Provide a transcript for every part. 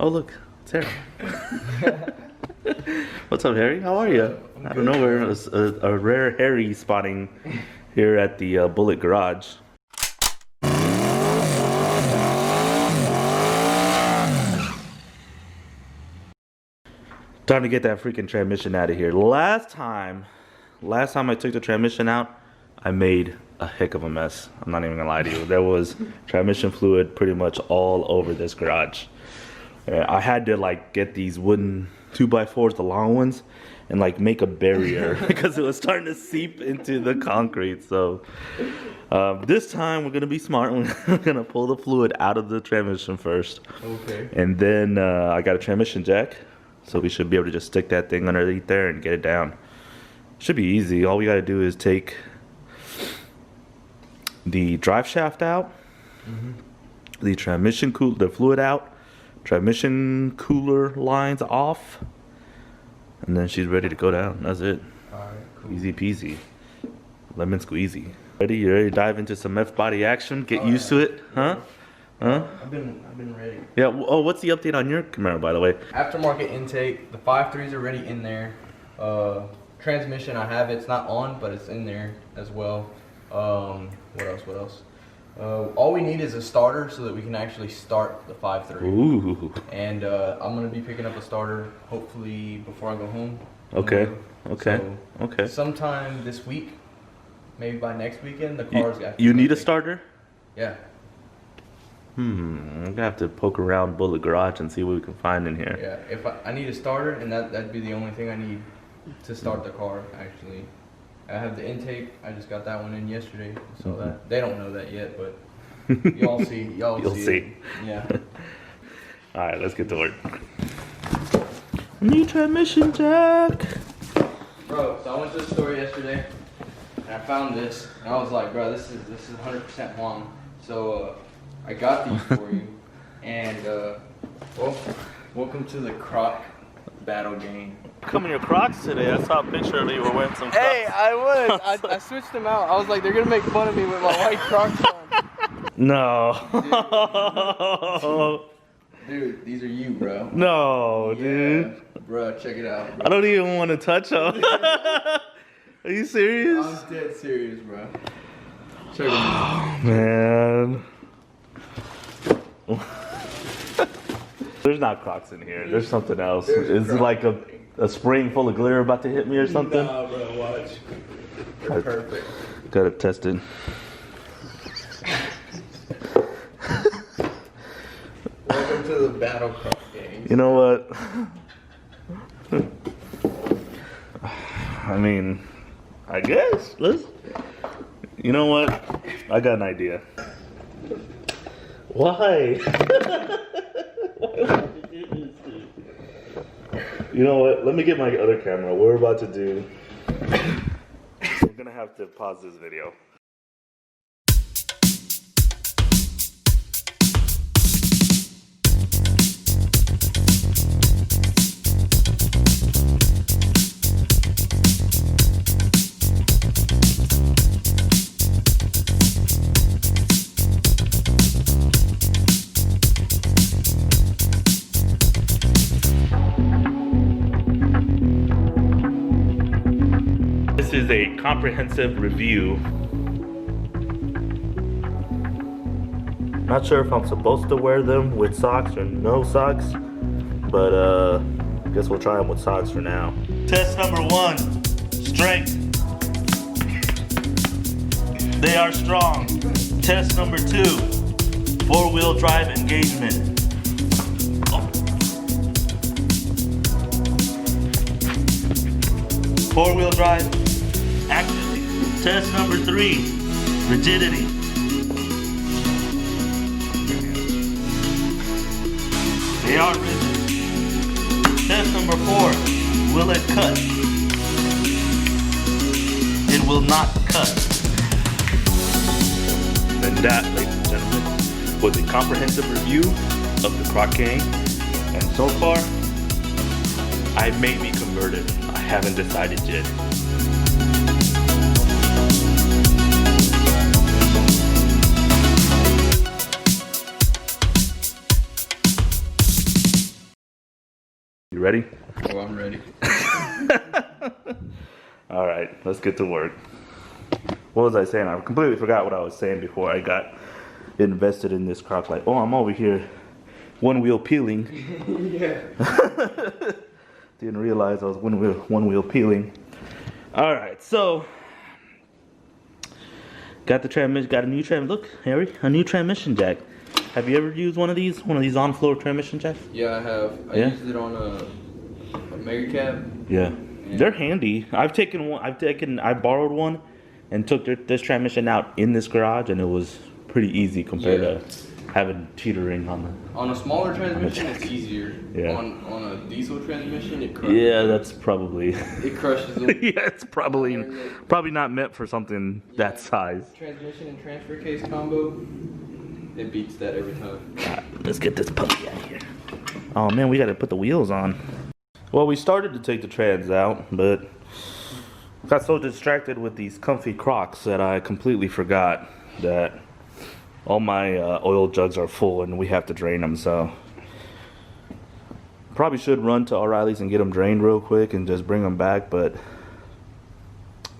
Oh, look, it's Harry. What's up, Harry? How are you? I don't know where a rare Harry spotting here at the Bullet Garage. Time to get that freaking transmission out of here. Last time I took the transmission out, I made a heck of a mess. I'm not even gonna lie to you. There was transmission fluid pretty much all over this garage. I had to like get these wooden 2x4s, the long ones, and like make a barrier because it was starting to seep into the concrete. So this time we're gonna be smart. We're gonna pull the fluid out of the transmission first. Okay. And then I got a transmission jack, so we should be able to just stick that thing underneath there and get it down. Should be easy. All we gotta do is take the drive shaft out, the transmission the fluid out, transmission cooler lines off, and then she's ready to go down. That's it. All right, cool. Easy peasy, lemon squeezy. Ready? You ready to dive into some F-body action? Get used to it, huh? Huh? I've been ready. Yeah. Oh, what's the update on your Camaro, by the way? Aftermarket intake. The 5.3s are already in there. Transmission, I have it. It's not on, but it's in there as well. What else? All we need is a starter so that we can actually start the 5.3. Ooh. And I'm gonna be picking up a starter hopefully before I go home. Okay. Okay. So Okay. sometime this week, maybe by next weekend, the car's got. You need a starter? Yeah. I'm gonna have to poke around Bullet Garage and see what we can find in here. Yeah. If I need a starter, and that'd be the only thing I need to start the car. Actually, I have the intake. I just got that one in yesterday, so that they don't know that yet, but y'all see. You'll see. Yeah. All right, let's get to work. New transmission jack. Bro, so I went to the store yesterday and I found this, and I was like, bro, this is 100% Huang. So I got these for you, and well, welcome to the Croc battle game. Come in your Crocs today. I saw a picture of you were wearing some stuff. Hey, I was. I switched them out. I was like, they're gonna make fun of me with my white Crocs on. No. Dude, these are you, bro. No, dude. Bro, check it out, bro. I don't even want to touch them. Are you serious? I'm dead serious, bro. Check it out. Man. There's not Crocs in here. There's something else. Is it like a spring full of glitter about to hit me or something? Nah, bro, watch. They're perfect. Gotta test it. Welcome to the battle Croc game. You know what? I mean, I guess. You know what? I got an idea. Why? Why would you do this, dude? You know what? Let me get my other camera. We're about to do. We're gonna have to pause this video. This is a comprehensive review. Not sure if I'm supposed to wear them with socks or no socks, but I guess we'll try them with socks for now. Test number 1, strength. They are strong. Test number 2, 4-wheel drive engagement. Four-wheel drive, actively. Test number 3, rigidity. They are rigid. Test number 4, will it cut? It will not cut. And that, ladies and gentlemen, was a comprehensive review of the Croc Gang. And so far, I may be converted. I haven't decided yet. You ready? Oh, I'm ready. All right, let's get to work. What was I saying? I completely forgot what I was saying before I got invested in this crock light. Oh, I'm over here one wheel peeling. Yeah. Didn't realize I was one wheel peeling. All right, so got the transmission. Got a new transmission. Look, Harry, a new transmission jack. Have you ever used one of these? One of these on-floor transmission jacks? Yeah, I have. I used it on a mega cab. Yeah, they're handy. I've taken one. I borrowed one, and took this transmission out in this garage, and it was pretty easy compared to having teetering on the. On a smaller transmission, it's easier. Yeah. On a diesel transmission, it crushes. Yeah, that's probably. It crushes them. Yeah, it's probably not meant for something that size. Transmission and transfer case combo, it beats that every time. Right, let's get this puppy out of here. Oh man, we got to put the wheels on. Well, we started to take the trans out, but got so distracted with these comfy Crocs that I completely forgot that all my oil jugs are full and we have to drain them. So probably should run to O'Reilly's and get them drained real quick and just bring them back, but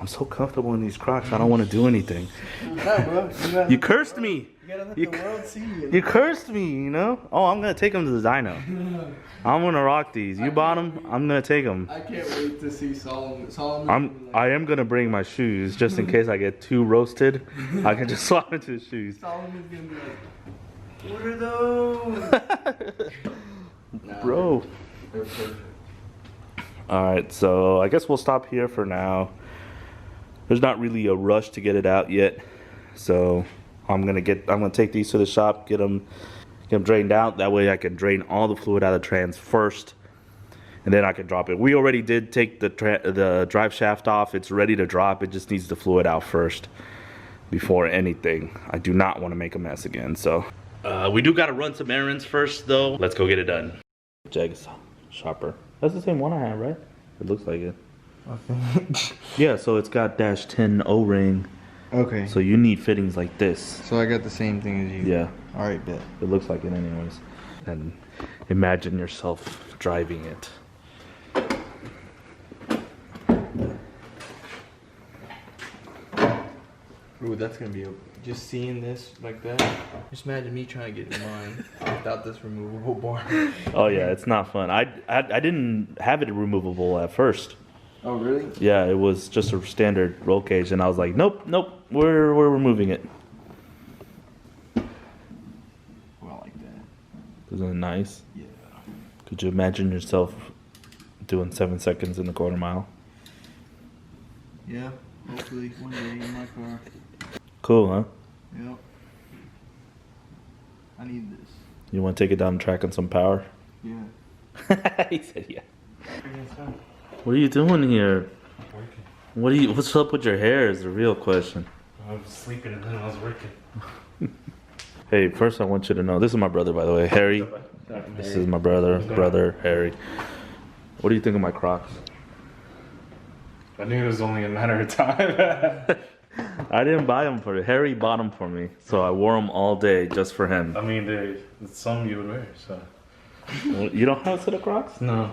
I'm so comfortable in these Crocs, I don't want to do anything. Bro, You cursed me. You gotta let You the world see you. You cursed me, you know? Oh, I'm going to take them to the dyno. I'm going to rock these. You bought them, I'm going to take them. I can't wait to see Solomon. I am going to bring my shoes just in case I get too roasted. I can just swap into the shoes. Solomon's gonna be like, what are those? Nah, Bro. they're perfect. Alright, so I guess we'll stop here for now. There's not really a rush to get it out yet. So I'm gonna take these to the shop, get them drained out. That way I can drain all the fluid out of the trans first, and then I can drop it. We already did take the drive shaft off. It's ready to drop. It just needs the fluid out first before anything. I do not want to make a mess again. So we do got to run some errands first, though. Let's go get it done. Jag shopper. That's the same one I have, right? It looks like it. Okay. Yeah. So it's got -10 O-ring. Okay. So you need fittings like this. So I got the same thing as you. Yeah. Alright, bet. It looks like it anyways. And imagine yourself driving it. Ooh, that's gonna be just seeing this like that. Just imagine me trying to get in mine without this removable bar. Oh yeah, it's not fun. I didn't have it removable at first. Oh really? Yeah, it was just a standard roll cage, and I was like, nope, we're removing it. Well, like that. Isn't it nice? Yeah. Could you imagine yourself doing 7 seconds in the quarter mile? Yeah. Hopefully one day in my car. Cool, huh? Yep. I need this. You want to take it down the track on some power? Yeah. He said yeah. What are you doing here? Working. What's up with your hair is the real question. I was sleeping and then I was working. Hey, first I want you to know, this is my brother, by the way, Harry. This is my brother, Harry. What do you think of my Crocs? I knew it was only a matter of time. I didn't buy them for Harry bought them for me, so I wore them all day just for him. I mean, there's some you would wear, so. Well, you don't have a set of Crocs? No.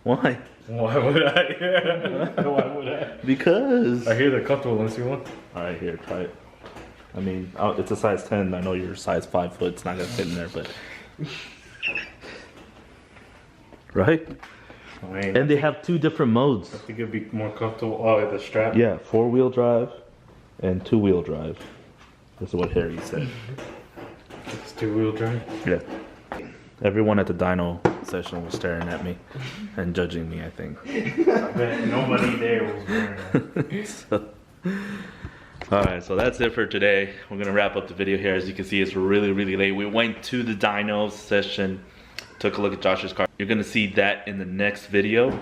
Why? Why would I? Why would I? Because. I hear they're comfortable unless you want. All right, here, try it. I mean, it's a size 10. I know you're size 5 foot. It's not gonna fit in there, but. Right? I mean, And they have 2 different modes. I think it'd be more comfortable. Oh, the strap? Yeah, 4-wheel drive and 2-wheel drive. This is what Harry said. It's 2-wheel drive. Yeah. Everyone at the dyno session was staring at me and judging me, I think. I bet nobody there was wearing that. Alright, so that's it for today. We're going to wrap up the video here. As you can see, it's really, really late. We went to the dyno session, took a look at Josh's car. You're going to see that in the next video,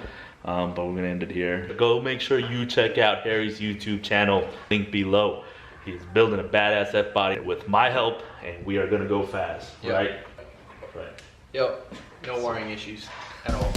but we're going to end it here. Go make sure you check out Harry's YouTube channel, link below. He's building a badass F-body with my help, and we are going to go fast, Yep. right? Right. Yep. No wiring issues at all.